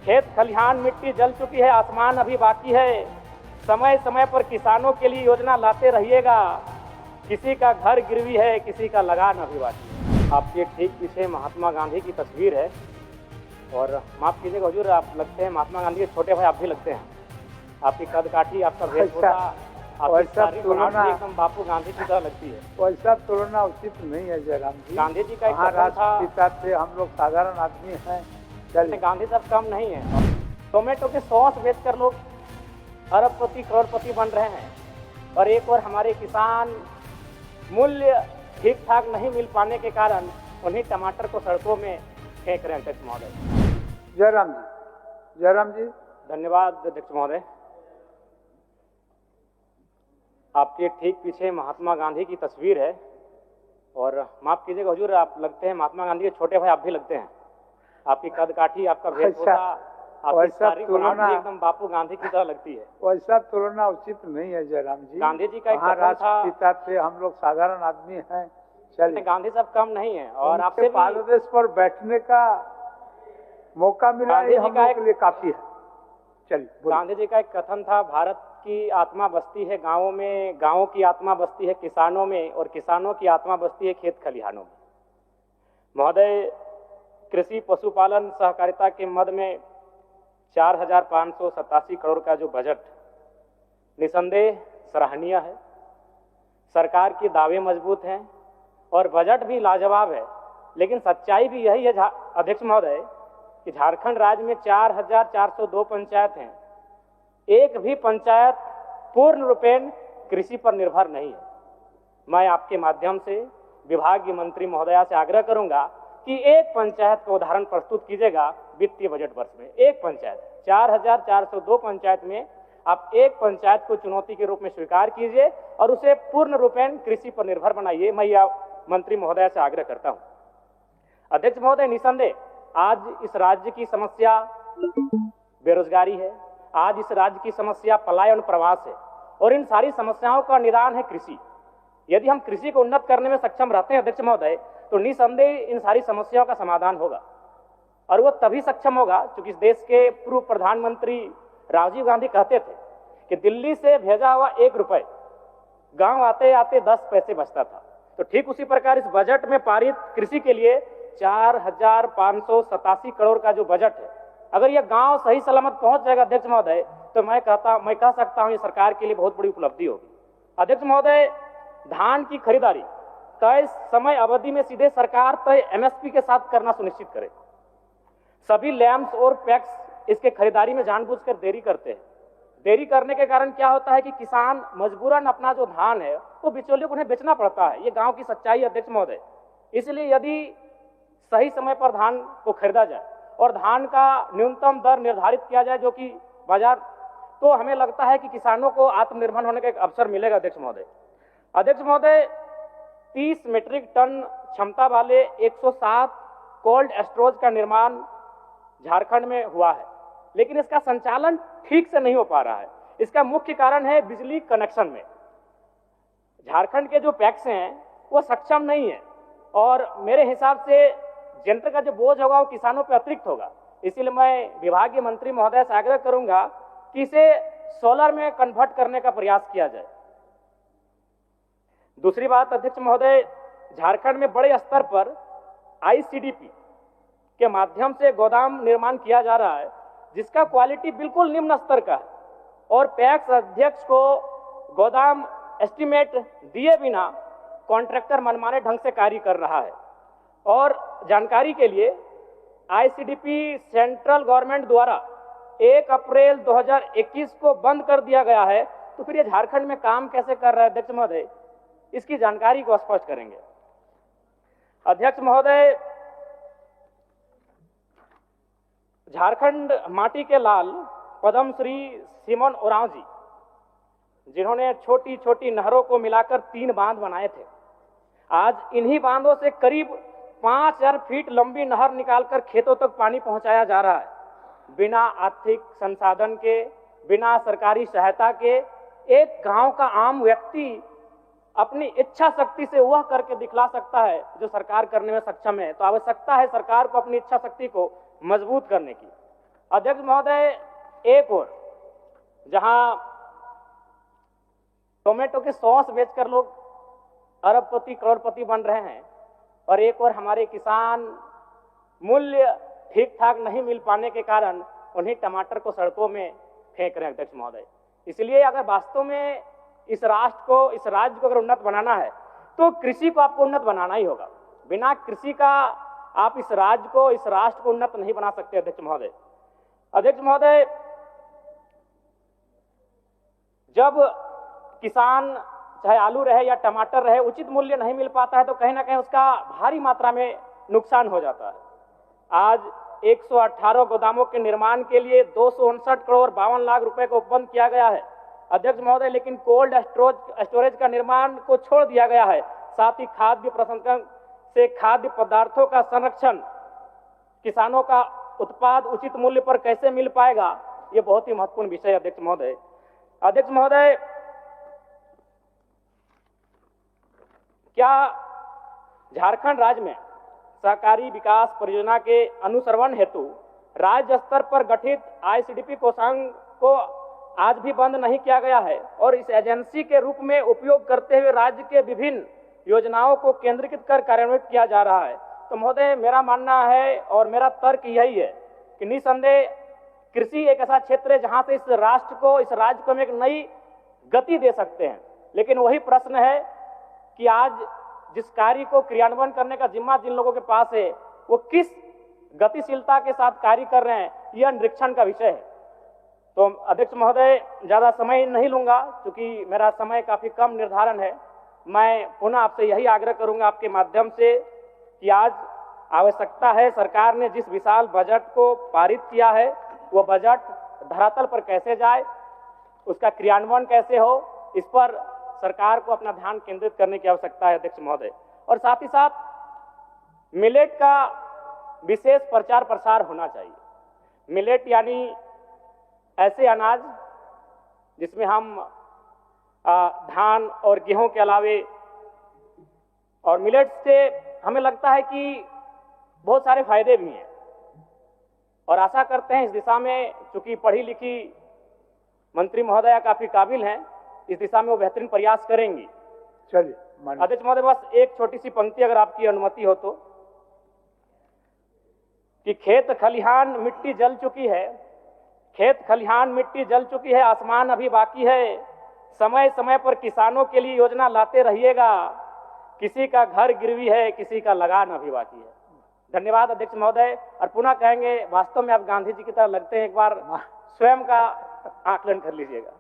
खेत खलिहान मिट्टी जल चुकी है, आसमान अभी बाकी है। समय समय पर किसानों के लिए योजना लाते रहिएगा। किसी का घर गिरवी है, किसी का लगान अभी बाकी है। आपके ठीक पीछे महात्मा गांधी की तस्वीर है और माफ कीजिएगा हुजूर, आप लगते हैं महात्मा गांधी के छोटे भाई, आप भी लगते हैं। आपकी कदकाठी, आपका वेशभूषा, आपकी सारी बनावट एकदम बापू गांधी की तरह लगती है। वैसा तुलना उचित नहीं है जयराम जी। गांधी जी का एक राष्ट्रपिता थे, हम लोग साधारण आदमी हैं। गांधी साहब कम नहीं है। टोमेटो के सॉस बेचकर लोग अरबपति करोड़पति बन रहे हैं और एक और हमारे किसान मूल्य ठीक ठाक नहीं मिल पाने के कारण उन्हीं टमाटर को सड़कों में फेंक रहे हैं। अध्यक्ष महोदय। जयराम जी धन्यवाद अध्यक्ष महोदय। आपके ठीक पीछे महात्मा गांधी की तस्वीर है और माफ कीजिएगा हुजूर, आप लगते हैं महात्मा गांधी के छोटे भाई, आप भी लगते हैं। आपकी कदकाठी, आपका वेशभूषा, आपकी सारी बनावट एकदम बापू गांधी की तरह लगती है। वैसा तुलना उचित नहीं है जयराम जी। गांधी जी का एक राष्ट्रपिता थे, हम लोग साधारण आदमी हैं। चलिए, गांधी साहब कम नहीं है और आपसे पाददेश पर बैठने का मौका मिला है, हम लोगों के लिए काफी है। चलिए, गांधी जी का एक कथन था, भारत की आत्मा बसती है गांवों में, गांवों की आत्मा बसती है किसानों में और किसानों की आत्मा बसती है खेत खलिहानों में। महोदय, कृषि पशुपालन सहकारिता के मद में 4,587 करोड़ का जो बजट निसंदेह सराहनीय है। सरकार के दावे मजबूत हैं और बजट भी लाजवाब है, लेकिन सच्चाई भी यही है अध्यक्ष महोदय कि झारखंड राज्य में 4,402 पंचायत हैं। एक भी पंचायत पूर्ण रूपेण कृषि पर निर्भर नहीं है। मैं आपके माध्यम से विभागीय मंत्री महोदया से आग्रह करूंगा कि एक पंचायत का उदाहरण प्रस्तुत कीजिएगा वित्तीय बजट वर्ष में। एक पंचायत, 4,402 पंचायत में आप एक पंचायत को चुनौती के रूप में स्वीकार कीजिए और उसे पूर्ण रूपेण कृषि पर निर्भर बनाइए। मैं यह मंत्री महोदया से आग्रह करता हूं। अध्यक्ष महोदय, निसंदेह आज इस राज्य की समस्या बेरोजगारी है, आज इस राज्य की समस्या पलायन प्रवास है और इन सारी समस्याओं का निदान है कृषि। यदि हम कृषि को उन्नत करने में सक्षम रहते हैं अध्यक्ष महोदय, तो निसंदेह इन सारी समस्याओं का समाधान होगा और वो तभी सक्षम होगा क्योंकि इस देश के पूर्व प्रधानमंत्री राजीव गांधी कहते थे कि दिल्ली से भेजा हुआ 1 रुपए गांव आते आते 10 पैसे बचता था। तो ठीक उसी प्रकार इस बजट में पारित कृषि के लिए 4,587 करोड़ का जो बजट है, अगर यह गांव सही सलामत पहुंच जाएगा अध्यक्ष महोदय, तो मैं कह सकता हूं ये सरकार के लिए बहुत बड़ी उपलब्धि होगी। अध्यक्ष महोदय, धान की खरीदारी तय समय अवधि में सीधे सरकार तय एमएसपी के साथ करना सुनिश्चित करे। सभी लैम्स और पैक्स इसके खरीदारी में जानबूझकर देरी करते हैं। देरी करने के कारण क्या होता है कि किसान मजबूरन अपना जो धान है वो बिचौलियों को उन्हें बेचना पड़ता है। ये गांव की सच्चाई है अध्यक्ष महोदय। इसलिए यदि सही समय पर धान को खरीदा जाए और धान का न्यूनतम दर निर्धारित किया जाए जो कि बाजार, तो हमें लगता है कि किसानों को आत्मनिर्भर होने का एक अवसर मिलेगा अध्यक्ष महोदय। अध्यक्ष महोदय, 30 मीट्रिक टन क्षमता वाले 107 कोल्ड स्टोरेज का निर्माण झारखंड में हुआ है, लेकिन इसका संचालन ठीक से नहीं हो पा रहा है। इसका मुख्य कारण है बिजली कनेक्शन में। झारखंड के जो पैक्स हैं वो सक्षम नहीं है और मेरे हिसाब से यंत्र का जो बोझ होगा वो किसानों पर अतिरिक्त होगा। इसीलिए मैं विभागीय मंत्री महोदय से आग्रह करूंगा कि इसे सोलर में कन्वर्ट करने का प्रयास किया जाए। दूसरी बात अध्यक्ष महोदय, झारखंड में बड़े स्तर पर आईसीडीपी के माध्यम से गोदाम निर्माण किया जा रहा है जिसका क्वालिटी बिल्कुल निम्न स्तर का है और पैक्स अध्यक्ष को गोदाम एस्टीमेट दिए बिना कॉन्ट्रैक्टर मनमाने ढंग से कार्य कर रहा है। और जानकारी के लिए आईसीडीपी सेंट्रल गवर्नमेंट द्वारा 1 अप्रैल 2021 को बंद कर दिया गया है, तो फिर ये झारखंड में काम कैसे कर रहा है अध्यक्ष महोदय, इसकी जानकारी को स्पष्ट करेंगे। अध्यक्ष महोदय, झारखंड माटी के लाल पद्मश्री सिमोन ओरांव जी, जिन्होंने छोटी छोटी नहरों को मिलाकर 3 बांध बनाए थे, आज इन्हीं बांधों से करीब 5,000 फीट लंबी नहर निकालकर खेतों तक पानी पहुंचाया जा रहा है। बिना आर्थिक संसाधन के, बिना सरकारी सहायता के एक गांव का आम व्यक्ति अपनी इच्छा शक्ति से वह करके दिखला सकता है जो सरकार करने में सक्षम है। तो आवश्यकता है सरकार को अपनी इच्छा शक्ति को मजबूत करने की। अध्यक्ष महोदय, एक और जहां टोमेटो के सॉस बेचकर लोग अरबपति करोड़पति बन रहे हैं और एक और हमारे किसान मूल्य ठीक ठाक नहीं मिल पाने के कारण उन्हीं टमाटर को सड़कों में फेंक रहे हैं अध्यक्ष महोदय। इसलिए अगर वास्तव में इस राष्ट्र को, इस राज्य को अगर उन्नत बनाना है तो कृषि को आपको उन्नत बनाना ही होगा। बिना कृषि का आप इस राज्य को, इस राष्ट्र को उन्नत नहीं बना सकते अध्यक्ष महोदय। अध्यक्ष महोदय, जब किसान चाहे आलू रहे या टमाटर रहे उचित मूल्य नहीं मिल पाता है तो कहीं ना कहीं उसका भारी मात्रा में नुकसान हो जाता है। आज 118 गोदामों के निर्माण के लिए 259 करोड़ 52 लाख रुपए का उपबंध किया गया है अध्यक्ष महोदय, लेकिन कोल्ड स्टोरेज का निर्माण को छोड़ दिया गया है। साथ ही खाद्य प्रसंस्करण से खाद्य पदार्थों का संरक्षण, किसानों का उत्पाद उचित मूल्य पर कैसे मिल पाएगा, ये बहुत ही महत्वपूर्ण विषय है अध्यक्ष महोदय। अध्यक्ष महोदय, क्या झारखंड राज्य में सहकारी विकास परियोजना के अनुश्रवण हेतु राज्य स्तर पर गठित आईसीडीपी कोषांग को आज भी बंद नहीं किया गया है और इस एजेंसी के रूप में उपयोग करते हुए राज्य के विभिन्न योजनाओं को केंद्रीकृत कर कार्यान्वित किया जा रहा है? तो महोदय, मेरा मानना है और मेरा तर्क यही है कि निसंदेह कृषि एक ऐसा क्षेत्र है जहां से इस राष्ट्र को, इस राज्य को हम एक नई गति दे सकते हैं। लेकिन वही प्रश्न है कि आज जिस कार्य को क्रियान्वयन करने का जिम्मा जिन लोगों के पास है वो किस गतिशीलता के साथ कार्य कर रहे हैं, यह निरीक्षण का विषय है। तो अध्यक्ष महोदय, ज्यादा समय नहीं लूंगा क्योंकि मेरा समय काफी कम निर्धारण है। मैं पुनः आपसे यही आग्रह करूंगा आपके माध्यम से कि आज आवश्यकता है, सरकार ने जिस विशाल बजट को पारित किया है वो बजट धरातल पर कैसे जाए, उसका क्रियान्वयन कैसे हो, इस पर सरकार को अपना ध्यान केंद्रित करने की आवश्यकता है अध्यक्ष महोदय। और साथ ही साथ मिलेट का विशेष प्रचार प्रसार होना चाहिए। मिलेट यानी ऐसे अनाज जिसमें हम धान और गेहूं के अलावे, और मिलेट से हमें लगता है कि बहुत सारे फायदे भी हैं और आशा करते हैं इस दिशा में, चूंकि पढ़ी लिखी मंत्री महोदया काफी काबिल हैं, इस दिशा में वो बेहतरीन प्रयास करेंगी। चलिए अध्यक्ष महोदय, बस एक छोटी सी पंक्ति अगर आपकी अनुमति हो तो, कि खेत खलिहान मिट्टी जल चुकी है, खेत खलिहान मिट्टी जल चुकी है, आसमान अभी बाकी है, समय समय पर किसानों के लिए योजना लाते रहिएगा, किसी का घर गिरवी है, किसी का लगान अभी बाकी है। धन्यवाद अध्यक्ष महोदय। और पुनः कहेंगे, वास्तव में आप गांधी जी की तरह लगते हैं, एक बार स्वयं का आकलन कर लीजिएगा।